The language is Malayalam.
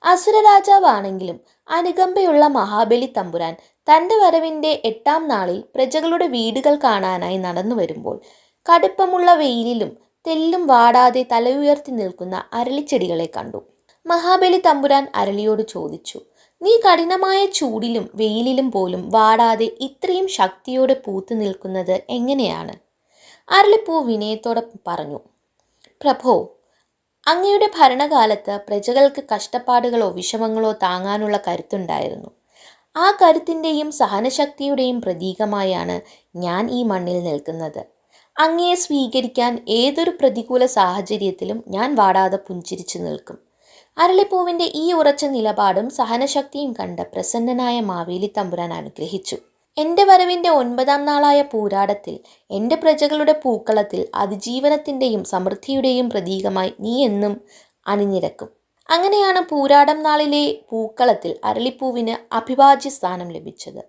അസുര രാജാവാണെങ്കിലും അനുകമ്പയുള്ള മഹാബലി തമ്പുരാൻ തന്റെ വരവിന്റെ 8-ാം നാളിൽ പ്രജകളുടെ വീടുകൾ കാണാനായി നടന്നു വരുമ്പോൾ കടുപ്പമുള്ള വെയിലിലും തെല്ലും വാടാതെ തലയുയർത്തി നിൽക്കുന്ന അരളിച്ചെടികളെ കണ്ടു. മഹാബലി തമ്പുരാൻ അരളിയോട് ചോദിച്ചു, നീ കഠിനമായ ചൂടിലും വെയിലിലും പോലും വാടാതെ ഇത്രയും ശക്തിയോടെ പൂത്തു നിൽക്കുന്നത് എങ്ങനെയാണ്? അരളിപ്പൂ വിനയത്തോടെ പറഞ്ഞു, പ്രഭോ, അങ്ങയുടെ ഭരണകാലത്ത് പ്രജകൾക്ക് കഷ്ടപ്പാടുകളോ വിഷമങ്ങളോ താങ്ങാനുള്ള കരുത്തുണ്ടായിരുന്നു. ആ കരുത്തിൻ്റെയും സഹനശക്തിയുടെയും പ്രതീകമായാണ് ഞാൻ ഈ മണ്ണിൽ നിൽക്കുന്നത്. അങ്ങയെ സ്വീകരിക്കാൻ ഏതൊരു പ്രതികൂല സാഹചര്യത്തിലും ഞാൻ വാടാതെ പുഞ്ചിരിച്ചു നിൽക്കും. അരളിപ്പൂവിൻ്റെ ഈ ഉറച്ച നിലപാടും സഹനശക്തിയും കണ്ട് പ്രസന്നനായ മാവേലി തമ്പുരാൻ അനുഗ്രഹിച്ചു. എൻ്റെ വരവിൻ്റെ 9-ാം നാളായ പൂരാടത്തിൽ എൻ്റെ പ്രജകളുടെ പൂക്കളത്തിൽ അതിജീവനത്തിൻ്റെയും സമൃദ്ധിയുടെയും പ്രതീകമായി നീ എന്നും അണിനിരക്കും. അങ്ങനെയാണ് പൂരാടം നാളിലെ പൂക്കളത്തിൽ അരളിപ്പൂവിന് അഭിവാജ്യ സ്ഥാനം ലഭിച്ചത്.